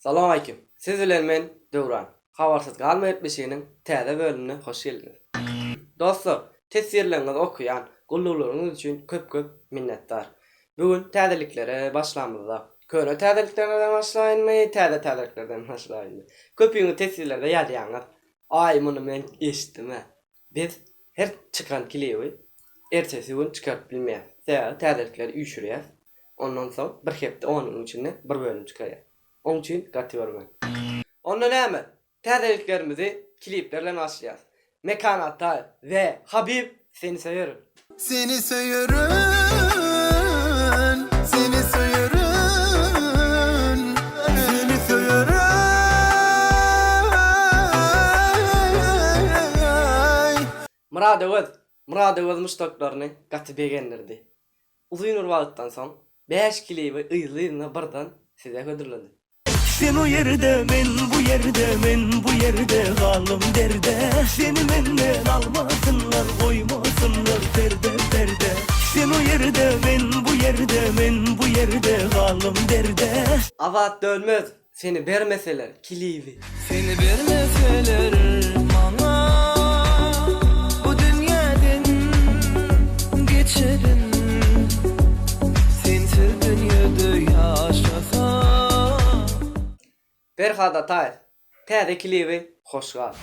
Salam aleyküm. Siz bilen men Döwran. Habarsyz galma etmişiginiň täze bölümine hoş geldiniz. Dostlar, tesirlerinizi okuyan gullularyňyz üçin köp minnetdar. Bugün täzeliklere başlamyzda. Köne täzeliklerden başlaýynmy, täzeliklerden başlaýynmy? Köpüňiz tesirlerde ýazýaňyz. Ay muny men eşitdime. Biz her çıkan klibi ertesi gün çıkarıp bilmeýär. Täzelikleri üýşürýär. Ondan soň bir hepde onun içinde bir bölüm çıkarýar. Onun için gatty bermen. Onda näme? Täzeliklerimizi kliplerle başlaýar. Mekanata ve Habib seni seviyorum. Seni seviyorum, seni seviyorum, seni seviyorum. Muradowy müştaklaryny gatty begenlerdi. Uzun wagtdan soň 5 klibi ýylyna birden size gönderilendi. Sen o yerde men bu yerde men bu yerde galım derde. Seni menden almasınlar koymasınlar perde. Sen o yerde men bu yerde men bu yerde galım derde. Avat dönmez seni bermeseler klibi. Seni vermeseler bana bu dünyadan geçerim. Sensiz dünyada yaşasam. Berhada Tayyip, täze klibi hoş gal.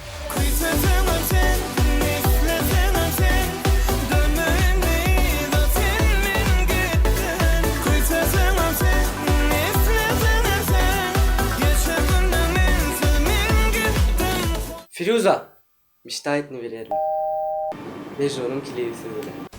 Firuza, müştahitini verelim. Mecnun'un klibi sizlere.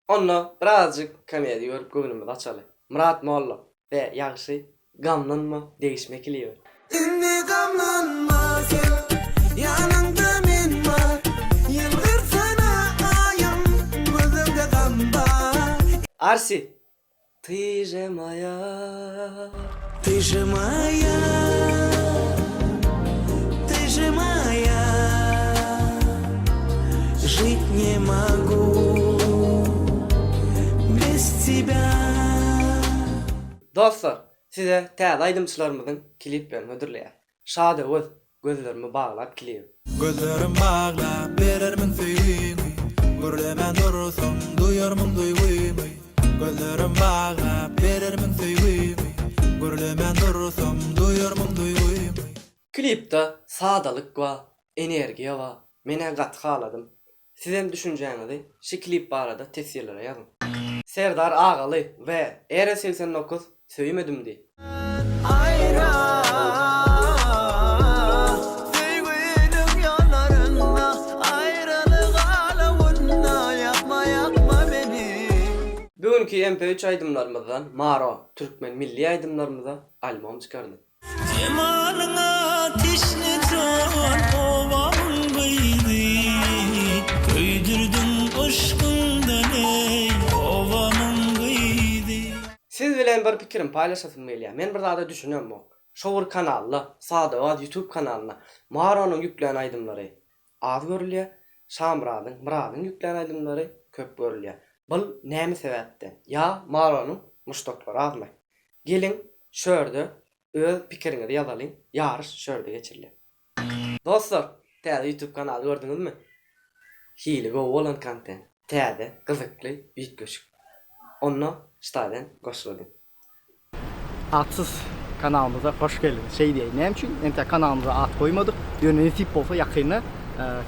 Onunla birazcık komedi görüp göğünümüz açalı. Murat Molla ve yaxşı gamlanma değişmek iliyor. Indi gamlanma sen, yanında men var. Yılgır sana ayım, gözümde gam var. Arsi. Ты же моя. Ты же моя, ты же моя. Жить не могу без тебя. Dostlar, size täze aydymçylarymyzyň kliplerini ödürleýär. Şada öz gözlerimi bağlap klip. Gözlerim bağlap verermin seni. Görlemän dursam duyarmyn duýgumy. Gözlerim bağlap verermin seni. Görlemän dursam duyarmyn duýgumy. Klipde sadalyk wa energiýa wa mene gat haladym. Sizem düşünjäňizi şu klip barada tesirlere ýazyn. Serdar Ağaly ve ER89 söylemedim di. Ayra sevgilim yanlarında ayrılık alavunda yakma beni. Bugünkü MP3 aydımlarımızdan Maro Türkmen milli aydımlarımıza albüm çıkardı. Cemalına ateşli can ovamın gıydı. Köydürdün aşkından ey ovamın gıydı. Siz bilen bir pikirim paylaşasım gelýär. Men bir zada düşünýärm bu. Şowur kanalyna, Sada YouTube kanalyna Maro'nun ýüklen aydymlary az görülýär. Murad'ın ýüklen aydymlary köp görülýär. Bu näme sebäpden? Ya Maro'nun muştoklary azmy? Gelin şörde öz pikiriňizi ýazalyň. Ýarış şörde geçirilýär. Dostlar, täze YouTube kanaly gördüňizmi? Hili go bolan kontent. Täze, gyzykly, ýetgeşik. Onu staden goşladım. Atsız kanalımıza hoş geldiniz. Şey diyeyim çünkü ente kanalımıza at koymadık. Yönü nasip olsa yakını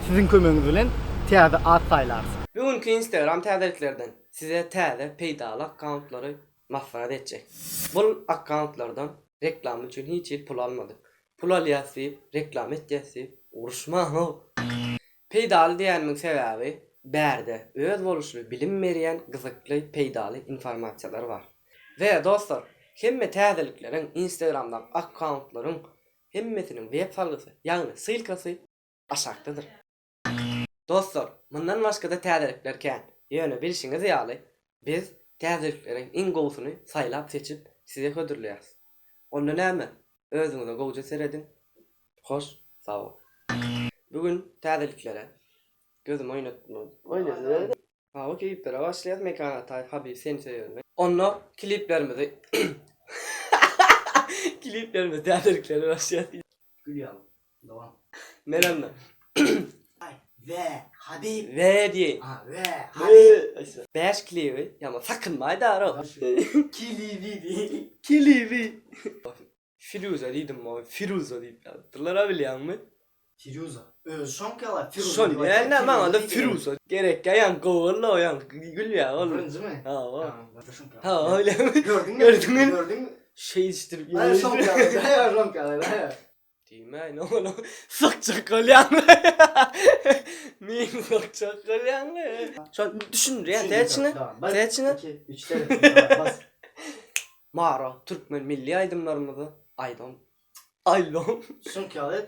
sizin kömöňiz bilen täze at saylarsın. Bugünkü Instagram täzeliklerden size täze peýdaly akkauntlary masfara edecek. Bu akkauntlardan reklam üçin hiç pul almadık. Pul alýasyp, reklam etýäsyp, uruşma. Peýdaly diýeniň sebäbi bärde öz boluşy bilinmeýän gyzykly peýdaly informasiýalar var. Ve dostlar, hemme täzelikleriň Instagramdan akkauntlaryň hemmesiniň web salgysy, ýagny sylkasy aşakdadyr. Dostlar, mundan başga da täzelikler kän. Ýöne bilişiňiz ýaly, biz täzelikleriň iň gowusyny saýlap seçip size hödürleýäris. Onda näme? Özüňize gowja seredin. Hoş, sağ ol. Bugün täzeliklere gözüm oynatdım. Oynadım. Ha, o kliplere başlayalım. Mekana Tayyip Habib seni seviyorum. Onunla kliplerimizi kliplerimizi täzeliklere başlayalım. Gülüyorum. Devam. Meramla. Ve Habib. Ve diye. Ha ve Habib. Beş klibi. Ama sakın maydaro. Kilivi. Klibi. Firuza dedim ama Firuza deyip hatırlar biliyor musun? Firuza. Son kala Firuza. Son yani bana da Firuza. Gerek yan kovulla o yan gül ya oğlum. Fırıncı mı? Ha o. Ha Ha öyle mi? Gördün mü? Gördün mü? Gördün mü? Şey istir. Hayır son kala. Hayır son kala. Hayır. Dime ne oğlum? Sakça kalyan. Miyim sakça kalyan? Şu an düşün ya teçine. Teçine. 3 tane. Bas. Mağara, Türkmen milli aydınlarımızı. Aydın. Aydın. Son kala.